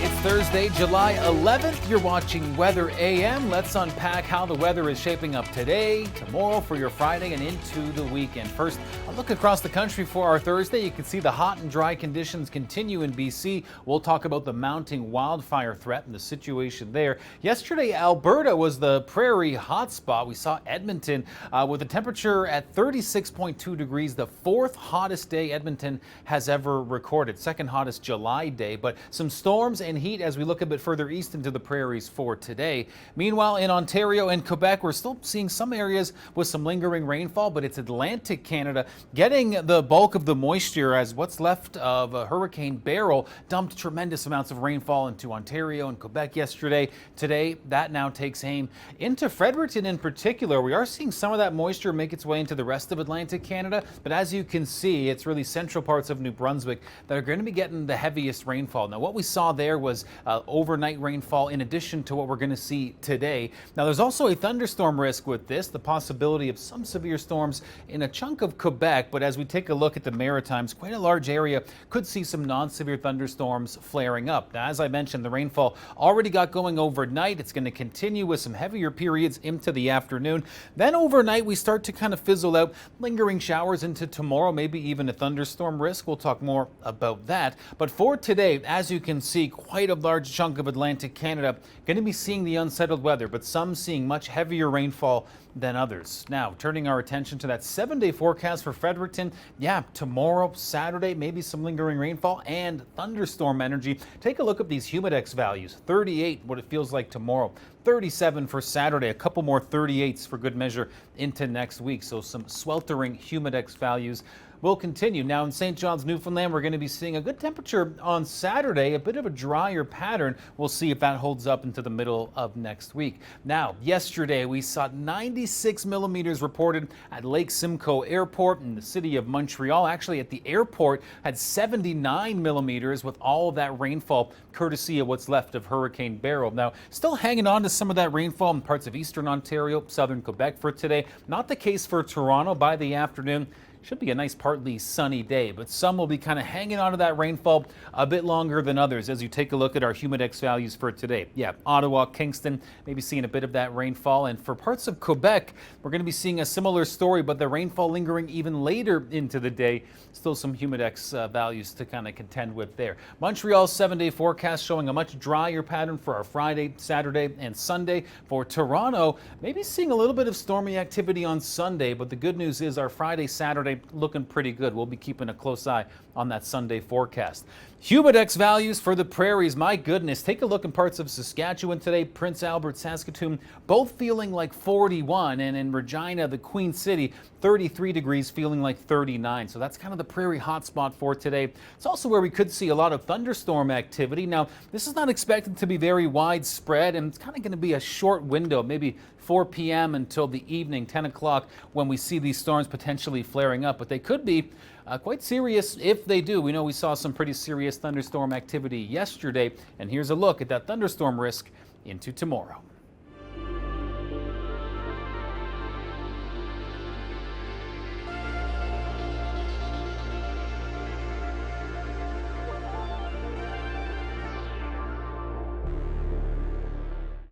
It's Thursday, July 11th. You're watching Weather AM. Let's unpack how the weather is shaping up today, tomorrow for your Friday, and into the weekend. First, a look across the country for our Thursday. You can see the hot and dry conditions continue in BC. We'll talk about the mounting wildfire threat and the situation there. Yesterday, Alberta was the Prairie hotspot. We saw Edmonton with a temperature at 36.2 degrees, the fourth hottest day Edmonton has ever recorded, second hottest July day, but some storms and heat as we look a bit further east into the Prairies for today. Meanwhile, in Ontario and Quebec, we're still seeing some areas with some lingering rainfall, but it's Atlantic Canada getting the bulk of the moisture as what's left of Hurricane Beryl dumped tremendous amounts of rainfall into Ontario and Quebec yesterday. Today, that now takes aim into Fredericton in particular. We are seeing some of that moisture make its way into the rest of Atlantic Canada, but as you can see, it's really central parts of New Brunswick that are going to be getting the heaviest rainfall. Now, what we saw there was overnight rainfall in addition to what we're going to see today. Now, there's also a thunderstorm risk with this, the possibility of some severe storms in a chunk of Quebec, but as we take a look at the Maritimes, quite a large area could see some non-severe thunderstorms flaring up. Now, as I mentioned, the rainfall already got going overnight. It's going to continue with some heavier periods into the afternoon. Then overnight, we start to kind of fizzle out, lingering showers into tomorrow, maybe even a thunderstorm risk. We'll talk more about that. But for today, as you can see, quite a large chunk of Atlantic Canada going to be seeing the unsettled weather, but some seeing much heavier rainfall than others. Now, turning our attention to that 7-day forecast for Fredericton. Yeah, tomorrow, Saturday, maybe some lingering rainfall and thunderstorm energy. Take a look at these Humidex values. 38, what it feels like tomorrow. 37 for Saturday, a couple more 38s for good measure into next week. So some sweltering Humidex values will continue. Now in St. John's, Newfoundland, we're going to be seeing a good temperature on Saturday, a bit of a drier pattern. We'll see if that holds up into the middle of next week. Now, yesterday we saw 96 millimeters reported at Lake Simcoe Airport in the city of Montreal. Actually, at the airport had 79 millimeters with all of that rainfall courtesy of what's left of Hurricane Beryl. Now, still hanging on to some of that rainfall in parts of eastern Ontario, southern Quebec for today. Not the case for Toronto. By the afternoon, should be a nice partly sunny day, but some will be kind of hanging on to that rainfall a bit longer than others as you take a look at our Humidex values for today. Yeah, Ottawa, Kingston, maybe seeing a bit of that rainfall. And for parts of Quebec, we're going to be seeing a similar story, but the rainfall lingering even later into the day. Still some Humidex values to kind of contend with there. Montreal's 7-day forecast showing a much drier pattern for our Friday, Saturday, and Sunday. For Toronto, maybe seeing a little bit of stormy activity on Sunday, but the good news is our Friday, Saturday looking pretty good. We'll be keeping a close eye on that Sunday forecast. Humidex values for the Prairies, my goodness. Take a look in parts of Saskatchewan today, Prince Albert, Saskatoon, both feeling like 41, and in Regina, the Queen City, 33 degrees, feeling like 39. So that's kind of the Prairie hotspot for today. It's also where we could see a lot of thunderstorm activity. Now, this is not expected to be very widespread, and it's kind of going to be a short window, maybe 4 p.m. until the evening, 10 o'clock, when we see these storms potentially flaring up. But they could be quite serious if they do. We know we saw some pretty serious thunderstorm activity yesterday, and here's a look at that thunderstorm risk into tomorrow.